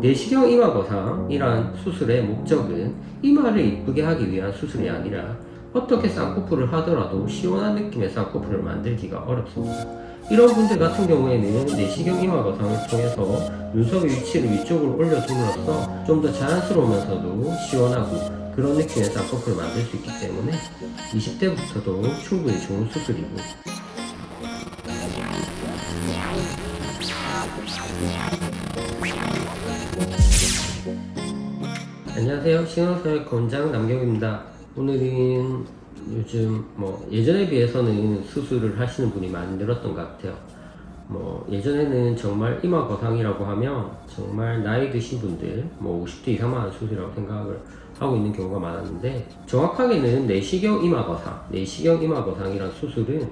내시경 이마 거상이란 수술의 목적은 이마를 이쁘게 하기 위한 수술이 아니라 어떻게 쌍꺼풀을 하더라도 시원한 느낌의 쌍꺼풀을 만들기가 어렵습니다. 이런 분들 같은 경우에는 내시경 이마 거상을 통해서 눈썹의 위치를 위쪽으로 올려줌으로써 좀 더 자연스러우면서도 시원하고 그런 느낌의 쌍꺼풀을 만들 수 있기 때문에 20대부터도 충분히 좋은 수술이고, 안녕하세요. 신원사회 원장 남경입니다. 오늘은 요즘 예전에 비해서는 수술을 하시는 분이 많이 늘었던 것 같아요. 예전에는 정말 이마 거상이라고 하면 정말 나이 드신 분들 50대 이상만 하는 수술이라고 생각을 하고 있는 경우가 많았는데, 정확하게는 내시경 이마 거상이란 수술은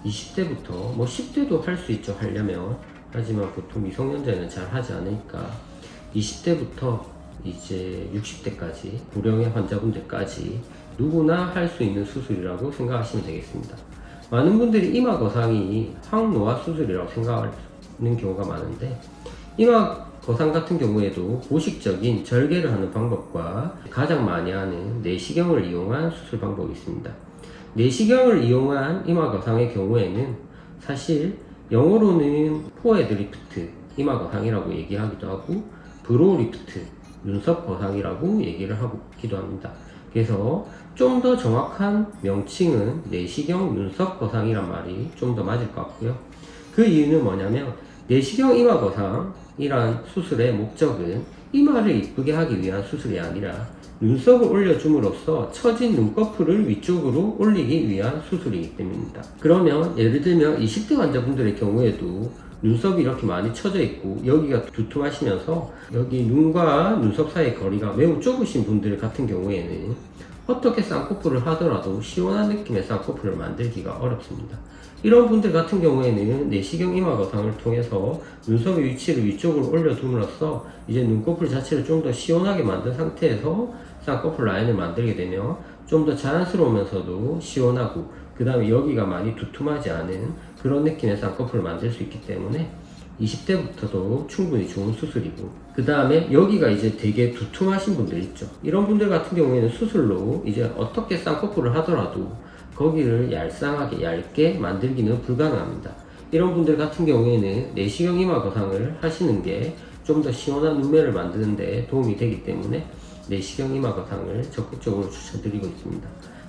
20대부터 10대도 할 수 있죠, 하려면. 하지만 보통 미성년자는 잘 하지 않으니까 20대부터 이제 60대까지 고령의 환자분들까지 누구나 할 수 있는 수술이라고 생각하시면 되겠습니다. 많은 분들이 이마 거상이 항노화 수술이라고 생각하는 경우가 많은데, 이마 거상 같은 경우에도 고식적인 절개를 하는 방법과 가장 많이 하는 내시경을 이용한 수술 방법이 있습니다. 내시경을 이용한 이마 거상의 경우에는 사실 영어로는 포헤드 리프트 이마 거상이라고 얘기하기도 하고, 브로우 리프트 눈썹 거상이라고 얘기를 하기도 합니다. 그래서 좀 더 정확한 명칭은 내시경 눈썹 거상이란 말이 좀 더 맞을 것 같고요. 그 이유는 뭐냐면, 내시경 이마 거상이란 수술의 목적은 이마를 이쁘게 하기 위한 수술이 아니라 눈썹을 올려줌으로써 처진 눈꺼풀을 위쪽으로 올리기 위한 수술이기 때문입니다. 그러면 예를 들면 20대 환자분들의 경우에도 눈썹이 이렇게 많이 처져 있고 여기가 두툼하시면서 여기 눈과 눈썹 사이의 거리가 매우 좁으신 분들 같은 경우에는 어떻게 쌍꺼풀을 하더라도 시원한 느낌의 쌍꺼풀을 만들기가 어렵습니다. 이런 분들 같은 경우에는 내시경 이마 거상을 통해서 눈썹의 위치를 위쪽으로 올려둠으로써 이제 눈꺼풀 자체를 좀 더 시원하게 만든 상태에서 쌍꺼풀 라인을 만들게 되면 좀 더 자연스러우면서도 시원하고, 그 다음에 여기가 많이 두툼하지 않은 그런 느낌의 쌍꺼풀을 만들 수 있기 때문에 20대부터도 충분히 좋은 수술이고, 그 다음에 여기가 이제 되게 두툼하신 분들 있죠. 이런 분들 같은 경우에는 수술로 이제 어떻게 쌍꺼풀을 하더라도 거기를 얄쌍하게 얇게 만들기는 불가능합니다. 이런 분들 같은 경우에는 내시경 이마 거상을 하시는 게 좀 더 시원한 눈매를 만드는 데 도움이 되기 때문에 내시경 이마 거상을 적극적으로 추천드리고 있습니다.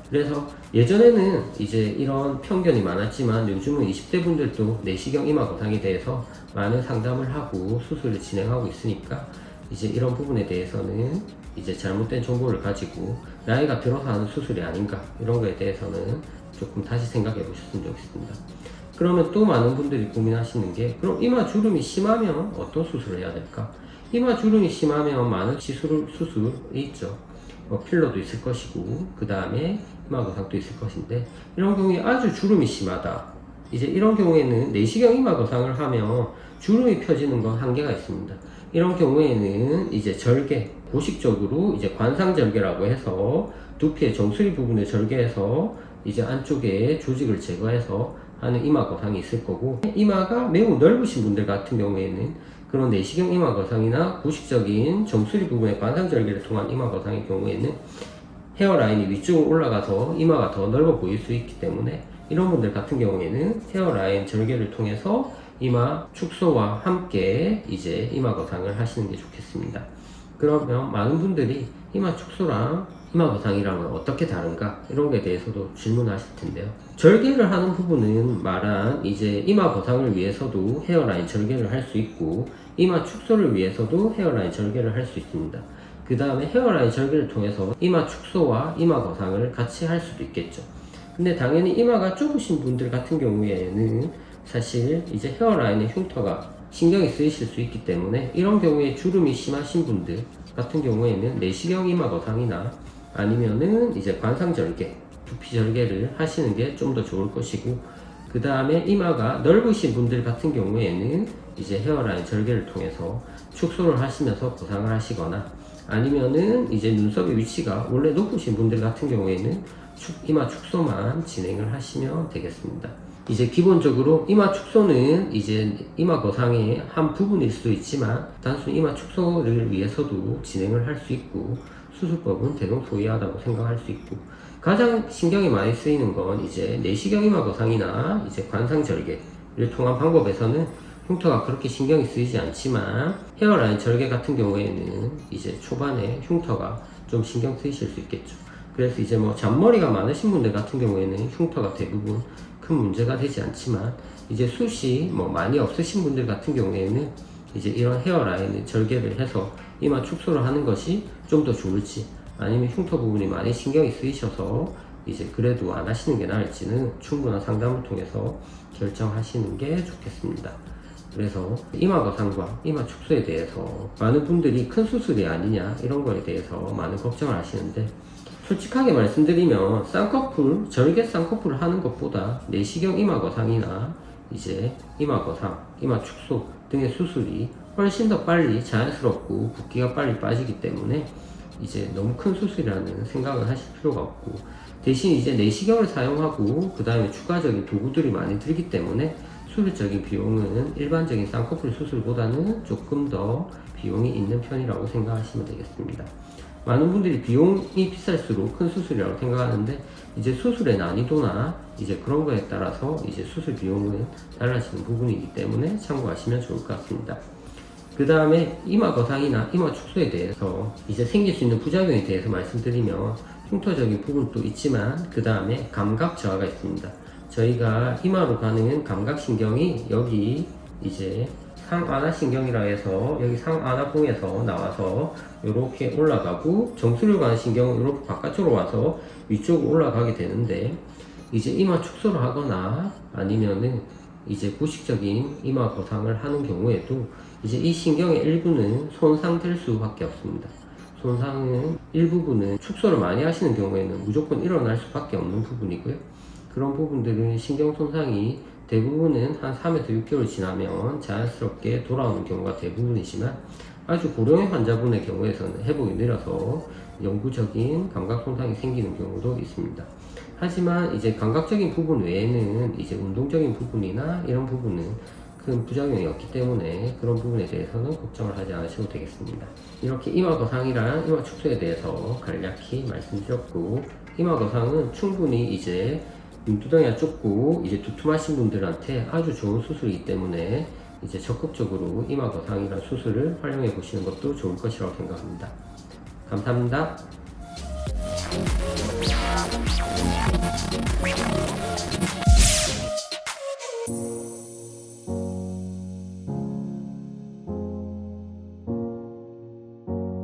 그래서 예전에는 이제 이런 편견이 많았지만 요즘은 20대 분들도 내시경 이마 거상에 대해서 많은 상담을 하고 수술을 진행하고 있으니까 이제 이런 부분에 대해서는 이제 잘못된 정보를 가지고 나이가 들어서 하는 수술이 아닌가, 이런 거에 대해서는 조금 다시 생각해 보셨으면 좋겠습니다. 그러면 또 많은 분들이 고민하시는 게, 그럼 이마 주름이 심하면 어떤 수술을 해야 될까? 이마 주름이 심하면 많은 수술이 있죠. 필러도 있을 것이고, 그 다음에 이마 거상도 있을 것인데, 이런 경우에 아주 주름이 심하다, 이제 이런 경우에는 내시경 이마 거상을 하면 주름이 펴지는 건 한계가 있습니다. 이런 경우에는 이제 절개, 고식적으로 이제 관상절개라고 해서 두피의 정수리 부분을 절개해서 이제 안쪽에 조직을 제거해서 하는 이마 거상이 있을 거고, 이마가 매우 넓으신 분들 같은 경우에는 그런 내시경 이마 거상이나 고식적인 정수리 부분의 관상절개를 통한 이마 거상의 경우에는 헤어라인이 위쪽으로 올라가서 이마가 더 넓어 보일 수 있기 때문에 이런 분들 같은 경우에는 헤어라인 절개를 통해서 이마 축소와 함께 이제 이마 거상을 하시는 게 좋겠습니다. 그러면 많은 분들이 이마 축소랑 이마 거상이랑은 어떻게 다른가, 이런 거에 대해서도 질문하실 텐데요. 절개를 하는 부분은 말한 이제 이마 거상을 위해서도 헤어라인 절개를 할 수 있고, 이마 축소를 위해서도 헤어라인 절개를 할 수 있습니다. 그 다음에 헤어라인 절개를 통해서 이마 축소와 이마 거상을 같이 할 수도 있겠죠. 근데 당연히 이마가 좁으신 분들 같은 경우에는 사실 이제 헤어라인의 흉터가 신경이 쓰이실 수 있기 때문에 이런 경우에 주름이 심하신 분들 같은 경우에는 내시경 이마 거상이나 아니면은 이제 관상절개, 두피 절개를 하시는 게 좀 더 좋을 것이고, 그 다음에 이마가 넓으신 분들 같은 경우에는 이제 헤어라인 절개를 통해서 축소를 하시면서 거상을 하시거나, 아니면은 이제 눈썹의 위치가 원래 높으신 분들 같은 경우에는 이마 축소만 진행을 하시면 되겠습니다. 이제 기본적으로 이마 축소는 이제 이마 거상의 한 부분일 수도 있지만 단순 이마 축소를 위해서도 진행을 할 수 있고 수술법은 대동소이하다고 생각할 수 있고 가장 신경이 많이 쓰이는 건 이제 내시경 이마 거상이나 이제 관상절개를 통한 방법에서는 흉터가 그렇게 신경이 쓰이지 않지만 헤어라인 절개 같은 경우에는 이제 초반에 흉터가 좀 신경 쓰이실 수 있겠죠. 그래서 이제 뭐 잔머리가 많으신 분들 같은 경우에는 흉터가 대부분 큰 문제가 되지 않지만 이제 숱이 뭐 많이 없으신 분들 같은 경우에는 이제 이런 헤어라인을 절개를 해서 이마 축소를 하는 것이 좀 더 좋을지 아니면 흉터 부분이 많이 신경이 쓰이셔서 이제 그래도 안 하시는 게 나을지는 충분한 상담을 통해서 결정하시는 게 좋겠습니다. 그래서 이마 거상과 이마 축소에 대해서 많은 분들이 큰 수술이 아니냐 이런 거에 대해서 많은 걱정을 하시는데 솔직하게 말씀드리면 쌍꺼풀, 절개 쌍꺼풀을 하는 것보다 내시경 이마 거상이나 이제 이마 거상, 이마 축소 등의 수술이 훨씬 더 빨리 자연스럽고 붓기가 빨리 빠지기 때문에 이제 너무 큰 수술이라는 생각을 하실 필요가 없고 대신 이제 내시경을 사용하고 그 다음에 추가적인 도구들이 많이 들기 때문에 수술적인 비용은 일반적인 쌍꺼풀 수술보다는 조금 더 비용이 있는 편이라고 생각하시면 되겠습니다. 많은 분들이 비용이 비쌀수록 큰 수술이라고 생각하는데 이제 수술의 난이도나 이제 그런 거에 따라서 이제 수술 비용은 달라지는 부분이기 때문에 참고하시면 좋을 것 같습니다. 그 다음에 이마 거상이나 이마 축소에 대해서 이제 생길 수 있는 부작용에 대해서 말씀드리면 흉터적인 부분도 있지만 그 다음에 감각 저하가 있습니다. 저희가 이마로 가는 감각신경이 여기 이제 상안하신경이라 해서 여기 상안하봉에서 나와서 이렇게 올라가고 정수리로 가는 신경은 이렇게 바깥쪽으로 와서 위쪽으로 올라가게 되는데 이제 이마 축소를 하거나 아니면은 이제 부식적인 이마 거상을 하는 경우에도 이제 이 신경의 일부는 손상될 수밖에 없습니다. 손상은 일부분은 축소를 많이 하시는 경우에는 무조건 일어날 수밖에 없는 부분이고요. 그런 부분들은 신경 손상이 대부분은 한 3에서 6개월 지나면 자연스럽게 돌아오는 경우가 대부분이지만 아주 고령의 환자분의 경우에서는 회복이 느려서 영구적인 감각 손상이 생기는 경우도 있습니다. 하지만 이제 감각적인 부분 외에는 이제 운동적인 부분이나 이런 부분은 큰 부작용이 없기 때문에 그런 부분에 대해서는 걱정을 하지 않으셔도 되겠습니다. 이렇게 이마 거상이랑 이마 축소에 대해서 간략히 말씀드렸고 이마 거상은 충분히 이제 눈두덩이가 좁고 이제 두툼하신 분들한테 아주 좋은 수술이기 때문에 이제 적극적으로 이마 거상이란 수술을 활용해 보시는 것도 좋을 것이라고 생각합니다. 감사합니다.